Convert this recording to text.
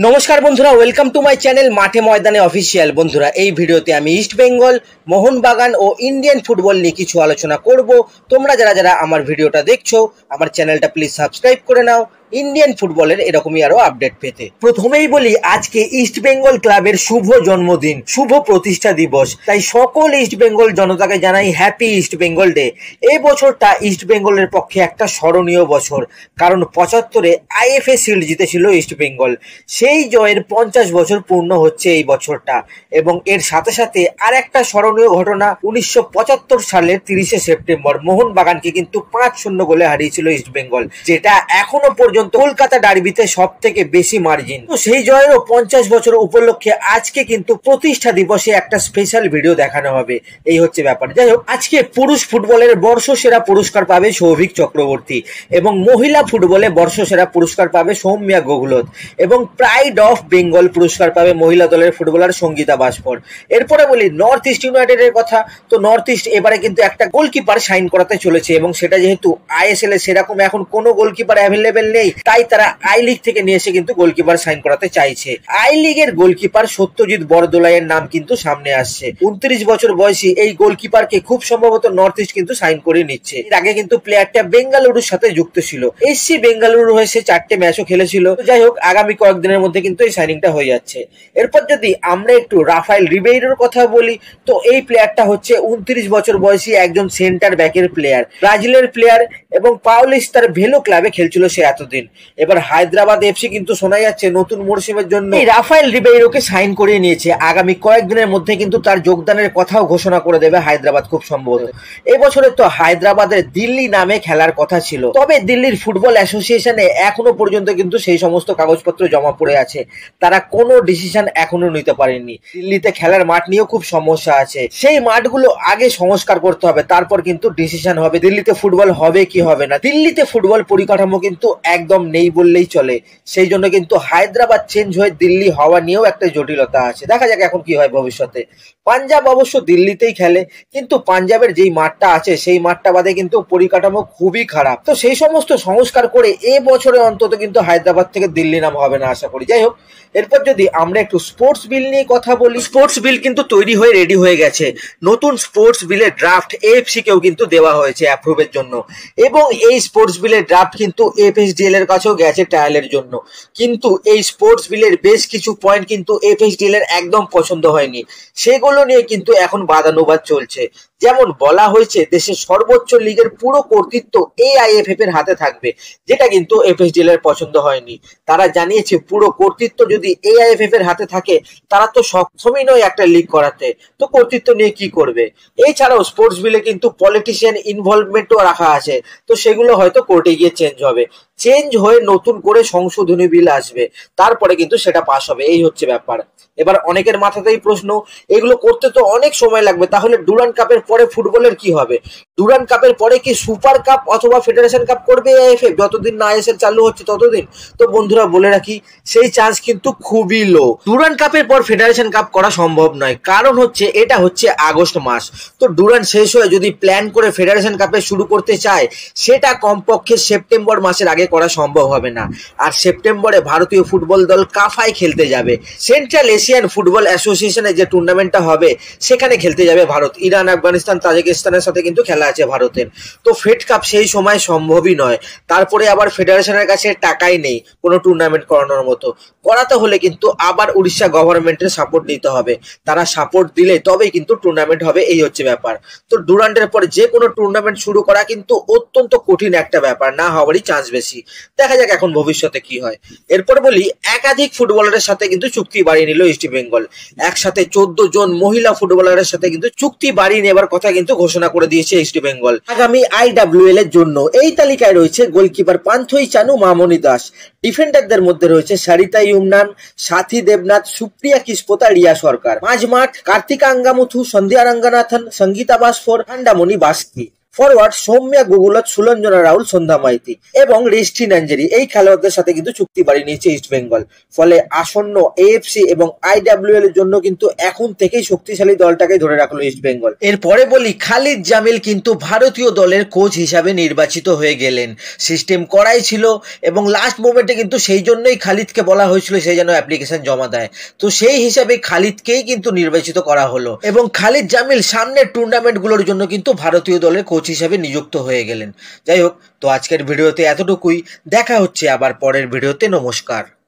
নমস্কার বন্ধুরা, welcome to my channel মাঠে ময়দানে অফিসিয়াল। বন্ধুরা, এই ভিডিওতে আমি ইস্ট বেঙ্গল, মোহনবাগান ও ইন্ডিয়ান ফুটবল নিয়ে কিছু আলোচনা করব। তোমরা যারা যারা আমার ভিডিওটা দেখছো, আমার চ্যানেলটা প্লিজ সাবস্ক্রাইব করে নাও ইন্ডিয়ান ফুটবলের এরকমই আরো আপডেট পেতে। প্রথমেই বলি, আজকে ইস্ট বেঙ্গল ক্লাবের শুভ জন্মদিন, শুভ প্রতিষ্ঠা দিবস। তাই সকল ইস্ট বেঙ্গল জনতাকে জানাই হ্যাপি ইস্ট বেঙ্গল ডে। এই বছরটা ইস্ট বেঙ্গলের পক্ষে একটা স্মরণীয় বছর, কারণ 75-এ আইএফএ শিল্ড জিতেছিল ইস্ট বেঙ্গল। সেই জয়ের 50 বছর পূর্ণ হচ্ছে এই বছরটা, এবং এর সাথে সাথে আর একটা স্মরণীয় ঘটনা, 1975 সালের 30শে সেপ্টেম্বর মোহনবাগানকে কিন্তু 5-0 গোলে হারিয়েছিল ইস্ট বেঙ্গল, যেটা এখনো পর্যন্ত কলকাতা ডার্বিতে সব থেকে বেশি মার্জিন। তো সেই জয়েরও 50 বছর উপলক্ষে আজকে কিন্তু প্রতিষ্ঠা দিবসে একটা স্পেশাল ভিডিও দেখানো হবে। এই হচ্ছে ব্যাপার। যাই হোক, আজকে পুরুষ ফুটবলের বর্ষসেরা পুরস্কার পাবে সৌভিক চক্রবর্তী, এবং মহিলা ফুটবলে বর্ষসেরা পুরস্কার পাবে সৌম্যা গগলত, এবং প্রাইড অফ বেঙ্গল পুরস্কার পাবে মহিলা দলের ফুটবলার সঙ্গীতা বাস্পর। এরপরে বলি নর্থ ইস্ট ইউনাইটেডের কথা। তো নর্থ ইস্ট এবারে কিন্তু একটা গোলকিপার সাইন করাতে চলেছে, এবং সেটা যেহেতু আইএসএল এ সেরকম এখন কোনো গোলকিপার অ্যাভেলেবেল নেই, তাই তারা আই লিগ থেকে নিয়ে এসে কিন্তু গোলকিপার সাইন করাতে চাইছে। আই লিগের গোলকিপার সত্যজিৎ বরদোলাইয়ের নাম কিন্তু সামনে আসছে। 29 বছর বয়সী এই গোলকিপারকে খুব সম্ভবত নর্থ ইস্ট কিন্তু সাইন করে নিচ্ছে। এর আগে কিন্তু প্লেয়ারটা বেঙ্গালুরুর সাথে যুক্ত ছিল। এসসি বেঙ্গালুরু হয়ে সে 4টে ম্যাচও খেলেছিল। যাই হোক, আগামী কয়েকদিনের মধ্যে কিন্তু এই সাইনিংটা হয়ে যাচ্ছে। এরপর যদি আমরা একটু রাফায়েল রিবেইরোর কথা বলি, তো এই প্লেয়ারটা হচ্ছে 29 বছর বয়সী একজন সেন্টার ব্যাকের প্লেয়ার, ব্রাজিলের প্লেয়ার, এবং পাওলিস্তার ভেলো ক্লাবে খেলছিল সে এতদিন। এবার হায়দ্রাবাদ এফসি কিন্তু শোনা যাচ্ছে নতুন মরশুমের জন্য রাফায়েল রিবেইরোকে সাইন করিয়ে নিয়েছে। আগামী কয়েকদিনের মধ্যে কিন্তু তার যোগদানের কথাও ঘোষণা করে দেবে হায়দ্রাবাদ খুব সম্ভবত। এবছরে তো হায়দ্রাবাদের দিল্লি নামে খেলার কথা ছিল, তবে দিল্লির ফুটবল অ্যাসোসিয়েশনে এখনো পর্যন্ত কিন্তু সেই সমস্ত কাগজপত্র জমা পড়ে আছে। তারা কোনো ডিসিশন এখনো নিতে পারেনি। দিল্লিতে খেলার মাঠ নিয়েও খুব সমস্যা আছে। সেই মাঠগুলো আগে সংস্কার করতে হবে, তারপর কিন্তু ডিসিশন হবে দিল্লিতে ফুটবল হবে কি হবে না। দিল্লিতে ফুটবল পরিকাঠামো কিন্তু একদম নেই বললেই চলে। সেই জন্য কিন্তু হায়দ্রাবাদ চেঞ্জ হয়ে দিল্লি হওয়া নিয়েও একটা জটিলতা আছে। দেখা যাক এখন কি হয় ভবিষ্যতে। পাঞ্জাব অবশ্য দিল্লিতেই খেলে, কিন্তু পাঞ্জাবের যেই মাঠটা আছে সেই মাঠটা বাদে কিন্তু পরিকাঠামো খুবই খারাপ। তো সেই সমস্ত সংস্কার করে এ বছরে অন্তত কিন্তু হায়দ্রাবাদ থেকে দিল্লি নাম হবে না আশা করি। যাই হোক, এরপর যদি আমরা একটু স্পোর্টস বিল নিয়ে কথা বলি, স্পোর্টস বিল কিন্তু তৈরি হয়ে রেডি হয়ে গেছে। নতুন স্পোর্টস বিলের ড্রাফট এএফসি কেও কিন্তু দেওয়া হয়েছে অ্যাপ্রুভের জন্য, এবং এই স্পোর্টস বিলের ড্রাফট কিন্তু এফএসডিএল এর কাছেও গেছে ট্রায়ালের জন্য। কিন্তু এই স্পোর্টস বিলের বেশ কিছু পয়েন্ট কিন্তু এফএসডিএল এর একদম পছন্দ হয়নি। সেগুলো নিয়ে কিন্তু এখন বাদানুবাদ চলছে। যেমন বলা হয়েছে, দেশের সর্বোচ্চ লিগের পুরো কর্তৃত্ব এআইএফএফ এর হাতে থাকবে, যেটা কিন্তু এফএসডিএল এর পছন্দ হয়নি। তারা জানিয়েছে পুরো কর্তৃত্ব যদি এআইএফএফ এর হাতে থাকে, তারা তো সক্ষমই নয় একটা লিগ করাতে, তো কর্তৃত্ব নিয়ে কি করবে। এছাড়াও স্পোর্টস বিলে কিন্তু পলিটিশিয়ান ইনভলভমেন্টও রাখা আছে, তো সেগুলো হয়তো কোর্টে গিয়ে চেঞ্জ হবে। চেঞ্জ হয়ে নতুন করে সংশোধনী বিল আসবে, তারপরে কিন্তু সেটা পাস হবে। এই হচ্ছে ব্যাপার। এবার অনেকের মাথাতেই প্রশ্ন, এগুলো করতে তো অনেক সময় লাগবে, তাহলে ডুরান্ড কাপের পরে ফুটবলের কি হবে? ডুরান্ড কাপের পরে কি সুপার কাপ অথবা ফেডারেশন কাপ করবে এআইএফএফ যতদিন না আইএসএল চালু হচ্ছে ততদিন? তো বন্ধুরা বলে রাখি, সেই চান্স কিন্তু খুবই লো। ডুরান্ড কাপের পর ফেডারেশন কাপ করা সম্ভব নয়, কারণ হচ্ছে এটা হচ্ছে আগস্ট মাস। তো ডুরান্ড শেষ হয়ে যদি প্ল্যান করে ফেডারেশন কাপে শুরু করতে চায়, সেটা কমপক্ষে সেপ্টেম্বর মাসের আগে করা সম্ভব হবে না। আর সেপ্টেম্বরে ভারতীয় ফুটবল দল কাফায় খেলতে যাবে। সেন্ট্রাল এশিয়ান ফুটবল অ্যাসোসিয়েশনে যে টুর্নামেন্টটা হবে সেখানে খেলতে যাবে ভারত। ইরান, আফগানিস্তান, তাজিকিস্তানের সাথে কিন্তু খেলা আছে ভারতের। তো ফেড কাপ সেই সময় সম্ভবই নয়। তারপরে আবার ফেডারেশনের কাছে টাকাই নেই কোনো টুর্নামেন্ট করানোর মতো। করাতে হলে কিন্তু আবার উড়িষ্যা গভর্নমেন্টের সাপোর্ট নিতে হবে। তারা সাপোর্ট দিলে তবেই কিন্তু টুর্নামেন্ট হবে। এই হচ্ছে ব্যাপার। তো ডুরান্ডের পরে যে কোনো টুর্নামেন্ট শুরু করা কিন্তু অত্যন্ত কঠিন একটা ব্যাপার, না হওয়ারই চান্স বেশি। দেখা যাক এখন ভবিষ্যতে কি হয়। এরপর বলি, একাধিক ফুটবলারের সাথে কিন্তু চুক্তি বাড়িয়ে নিল ইস্ট বেঙ্গল। একসাথে 14 জন মহিলা ফুটবলারের সাথে কিন্তু চুক্তি বাড়িয়ে নেবার কথা কিন্তু ঘোষণা করে দিয়েছে ইস্ট বেঙ্গল আগামী আইডব্লিউএল এর জন্য। এই তালিকায় রয়েছে গোলকিপার পান্থই চানু, মামনি দাস। ডিফেন্ডারদের মধ্যে রয়েছে সারিতা ইউমনান, সাথী দেবনাথ, সুপ্রিয়া কিসপোতা, রিয়া সরকার। মাঝমাঠ কার্তিকা আঙ্গামুথু, সন্ধ্যা রঙ্গনাথন, সঙ্গীতা বাস্ফোর, ঠান্ডামণি বাস্কি। ফরওয়ার্ড সৌম্যা গুগুলত, সুলঞ্জনা রাহুল, সন্ধ্যা মাইতি এবং রিষ্টি নাঞ্জেরি এই খেলোয়াড়দের সাথে কিন্তু চুক্তি বাড়িয়ে নিয়েছে ইস্ট বেঙ্গল। ফলে আসন্ন এএফসি এবং আইডব্লিউএল এর জন্য কিন্তু এখন থেকেই শক্তিশালী দলটাকে ধরে রাখলো ইস্ট বেঙ্গল। এরপরে বলি, খালিদ জামিল কিন্তু ভারতীয় দলের কোচ হিসাবে নির্বাচিত হয়ে গেলেন। সিস্টেম করাই ছিল এবং লাস্ট মোমেন্টে কিন্তু সেই জন্যই খালিদকে বলা হয়েছিল সে যেন অ্যাপ্লিকেশন জমা দেয়। তো সেই হিসাবে খালিদকেই কিন্তু নির্বাচিত করা হলো এবং খালিদ জামিল সামনের টুর্নামেন্টগুলোর জন্য কিন্তু ভারতীয় দলের কোচ হিসাবে নিযুক্ত হয়ে গেলেন। যাই হোক, তো আজকের ভিডিওতে এতটুকুই। দেখা হচ্ছে আবার পরের ভিডিওতে। নমস্কার।